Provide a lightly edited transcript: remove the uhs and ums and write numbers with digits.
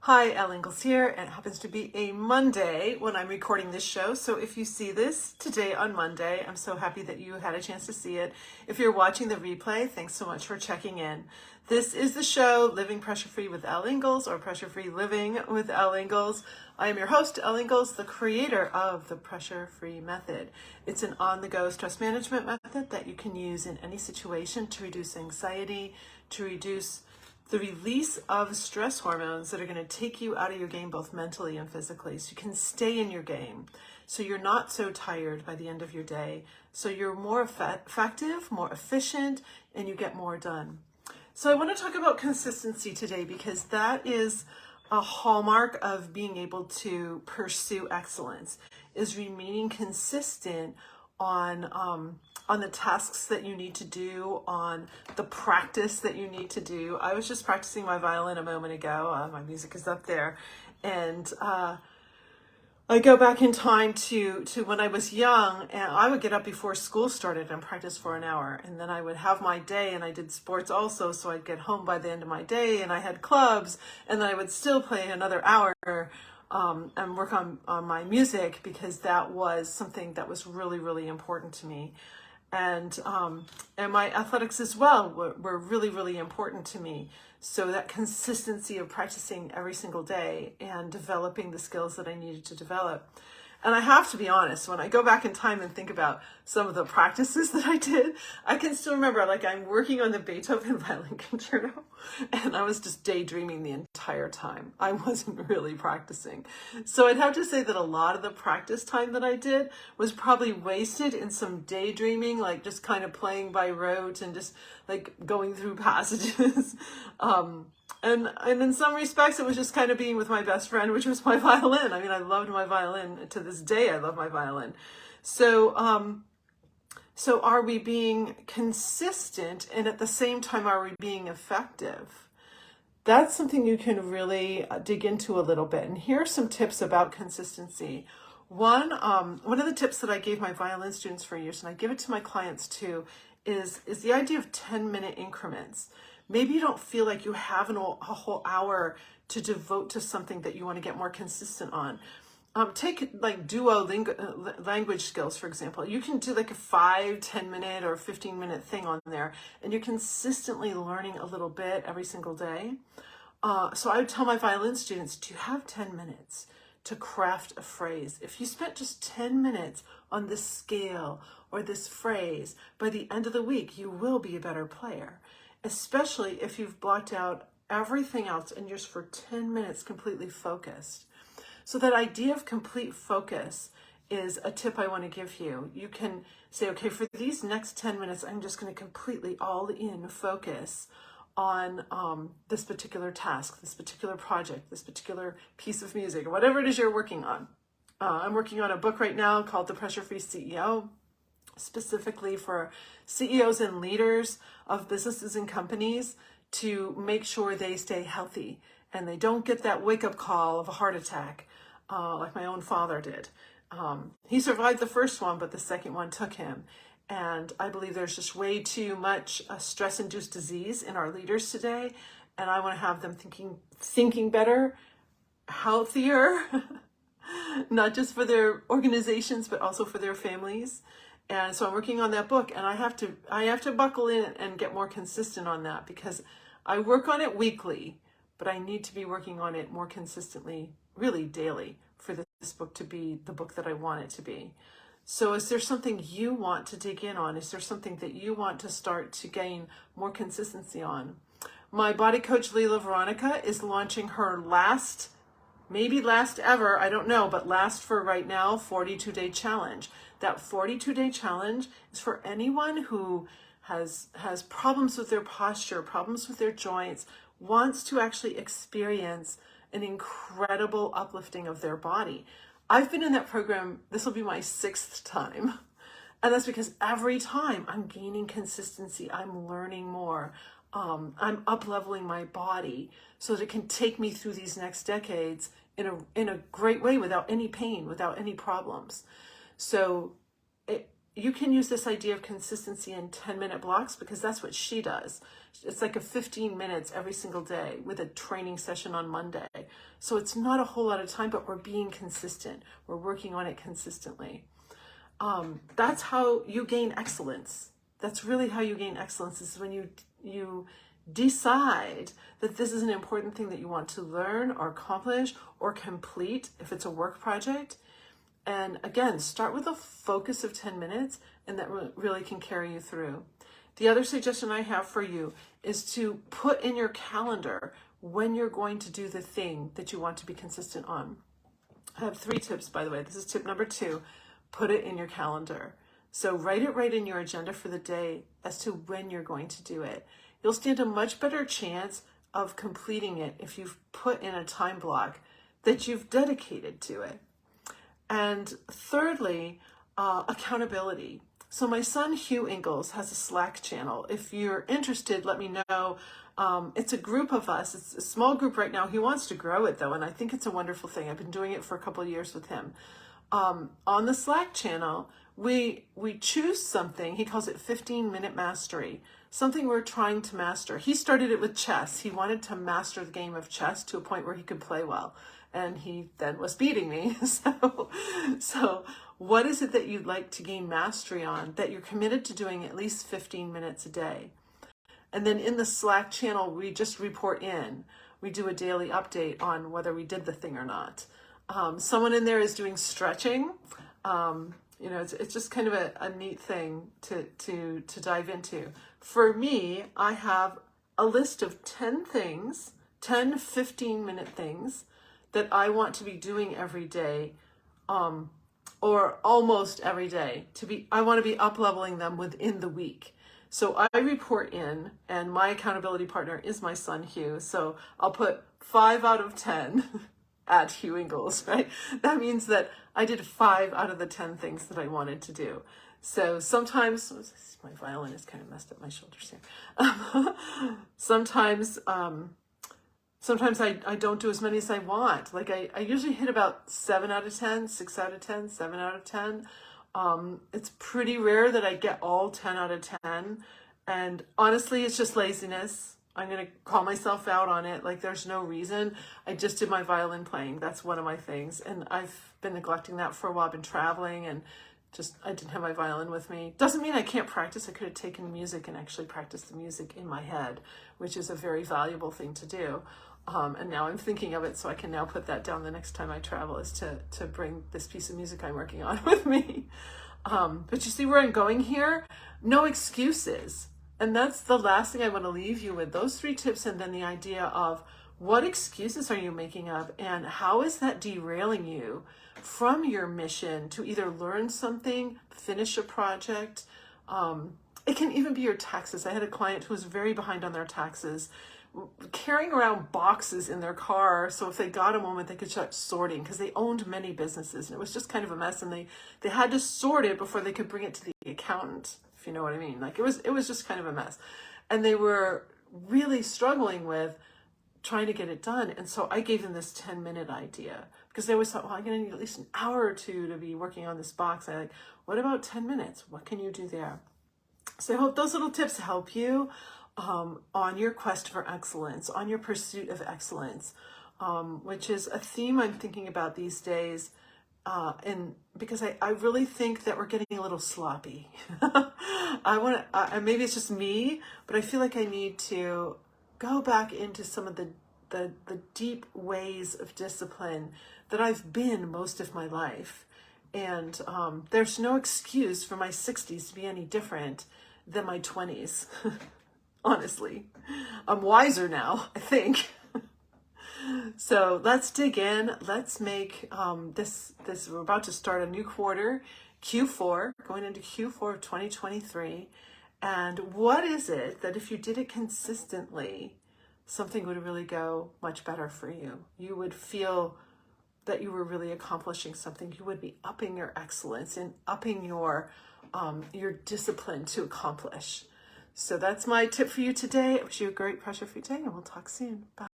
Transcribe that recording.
Hi, Elle Ingalls here, and it happens to be a Monday when I'm recording this show. So if you see this today on Monday, I'm so happy that you had a chance to see it. If you're watching the replay, thanks so much for checking in. This is the show, Living Pressure Free with Elle Ingalls, or Pressure Free Living with Elle Ingalls. I am your host, Elle Ingalls, the creator of the Pressure Free Method. It's an on-the-go stress management method that you can use in any situation to reduce anxiety, to reduce the release of stress hormones that are going to take you out of your game both mentally and physically, so you can stay in your game, so you're not so tired by the end of your day, so you're more effective, more efficient, and you get more done. So I want to talk about consistency today because that is a hallmark of being able to pursue excellence, is remaining consistent on the tasks that you need to do, on the practice that you need to do. I was just practicing my violin a moment ago. My music is up there. And I go back in time to when I was young, and I would get up before school started and practice for an hour. And then I would have my day, and I did sports also, so I'd get home by the end of my day, and I had clubs, and then I would still play another hour and work on my music, because that was something that was really, really important to me. And my athletics as well were really, really important to me. So that consistency of practicing every single day and developing the skills that I needed to develop. And I have to be honest, when I go back in time and think about some of the practices that I did, I can still remember, like, I'm working on the Beethoven Violin Concerto, and I was just daydreaming the entire time. I wasn't really practicing. So I'd have to say that a lot of the practice time that I did was probably wasted in some daydreaming, like just kind of playing by rote and just like going through passages. And in some respects, it was just kind of being with my best friend, which was my violin. I mean, I loved my violin. To this day, I love my violin. So, so are we being consistent, and at the same time, are we being effective? That's something you can really dig into a little bit. And here are some tips about consistency. One of the tips that I gave my violin students for years, and I give it to my clients too, is the idea of 10-minute increments. Maybe you don't feel like you have a whole hour to devote to something that you want to get more consistent on. Take like Duolingo language skills, for example. You can do like a 5, 10-minute or 15-minute thing on there, and you're consistently learning a little bit every single day. So I would tell my violin students, do you have 10 minutes to craft a phrase? If you spent just 10 minutes on this scale or this phrase, by the end of the week, you will be a better player, especially if you've blocked out everything else and you're just for 10 minutes completely focused. So that idea of complete focus is a tip I want to give you. You can say, okay, for these next 10 minutes, I'm just going to completely all in focus on this particular task, this particular project, this particular piece of music, or whatever it is you're working on. I'm working on a book right now called The Pressure Free CEO, specifically for CEOs and leaders of businesses and companies to make sure they stay healthy and they don't get that wake-up call of a heart attack like my own father did. He survived the first one, but the second one took him. And I believe there's just way too much stress-induced disease in our leaders today, and I want to have them thinking better, healthier, not just for their organizations, but also for their families. And so I'm working on that book, and I have to buckle in and get more consistent on that, because I work on it weekly, but I need to be working on it more consistently, really daily, for this book to be the book that I want it to be. So is there something you want to dig in on? Is there something that you want to start to gain more consistency on? My body coach, Leila Veronica, is launching her maybe last ever, I don't know, but last for right now, 42-day challenge. That 42-day challenge is for anyone who has problems with their posture, problems with their joints, wants to actually experience an incredible uplifting of their body. I've been in that program, this will be my 6th time. And that's because every time I'm gaining consistency, I'm learning more. I'm up-leveling my body so that it can take me through these next decades in a great way, without any pain, without any problems. So you can use this idea of consistency in 10-minute blocks, because that's what she does. It's like a 15 minutes every single day with a training session on Monday. So it's not a whole lot of time, but we're being consistent. We're working on it consistently. That's how you gain excellence. That's really how you gain excellence, is when you decide that this is an important thing that you want to learn or accomplish or complete if it's a work project. And again, start with a focus of 10 minutes, and that really can carry you through. The other suggestion I have for you is to put in your calendar when you're going to do the thing that you want to be consistent on. I have 3 tips, by the way. This is tip number 2. Put it in your calendar. So write it right in your agenda for the day as to when you're going to do it. You'll stand a much better chance of completing it if you've put in a time block that you've dedicated to it. And thirdly, accountability. So my son, Hugh Ingalls, has a Slack channel. If you're interested, let me know. It's a group of us. It's a small group right now. He wants to grow it, though, and I think it's a wonderful thing. I've been doing it for a couple of years with him. On the Slack channel, we choose something. He calls it 15-minute mastery, something we're trying to master. He started it with chess. He wanted to master the game of chess to a point where he could play well. And he then was beating me. So what is it that you'd like to gain mastery on, that you're committed to doing at least 15 minutes a day? And then in the Slack channel, we just report in. We do a daily update on whether we did the thing or not. Someone in there is doing stretching. It's just kind of a neat thing to dive into. For me, I have a list of 10 things, 10 15-minute things that I want to be doing every day, or almost every day. I want to be up-leveling them within the week. So I report in, and my accountability partner is my son, Hugh. So I'll put 5 out of 10 at Hugh Ingalls, right? That means that I did 5 out of the 10 things that I wanted to do. So sometimes, my violin is kind of messed up my shoulders here. Sometimes I don't do as many as I want. Like I usually hit about 7 out of 10, 6 out of 10, 7 out of 10. It's pretty rare that I get all 10 out of 10. And honestly, it's just laziness. I'm going to call myself out on it. Like there's no reason. I just did my violin playing. That's one of my things. And I've been neglecting that for a while. I've been traveling and I didn't have my violin with me. Doesn't mean I can't practice. I could have taken music and actually practiced the music in my head, which is a very valuable thing to do. And now I'm thinking of it, so I can now put that down the next time I travel, is to bring this piece of music I'm working on with me. But you see where I'm going here? No excuses. And that's the last thing I want to leave you with. Those 3 tips, and then the idea of what excuses are you making up, and how is that derailing you from your mission to either learn something, finish a project. It can even be your taxes. I had a client who was very behind on their taxes, carrying around boxes in their car, so if they got a moment they could start sorting, because they owned many businesses and it was just kind of a mess, and they had to sort it before they could bring it to the accountant, if you know what I mean. Like it was just kind of a mess, and they were really struggling with trying to get it done. And so I gave them this 10-minute idea, because they always thought, well, I'm going to need at least an hour or 2 to be working on this box. I like, what about 10 minutes? What can you do there? So I hope those little tips help you on your quest for excellence, on your pursuit of excellence, which is a theme I'm thinking about these days. And because I really think that we're getting a little sloppy. Maybe it's just me, but I feel like I need to go back into some of the deep ways of discipline that I've been most of my life. And there's no excuse for my 60s to be any different than my 20s. Honestly, I'm wiser now, I think. So let's dig in. Let's make this, we're about to start a new quarter, Q4, going into Q4 of 2023. And what is it that if you did it consistently, something would really go much better for you? You would feel that you were really accomplishing something. You would be upping your excellence and upping your discipline to accomplish. So that's my tip for you today. I wish you a great pressure-free day, and we'll talk soon. Bye.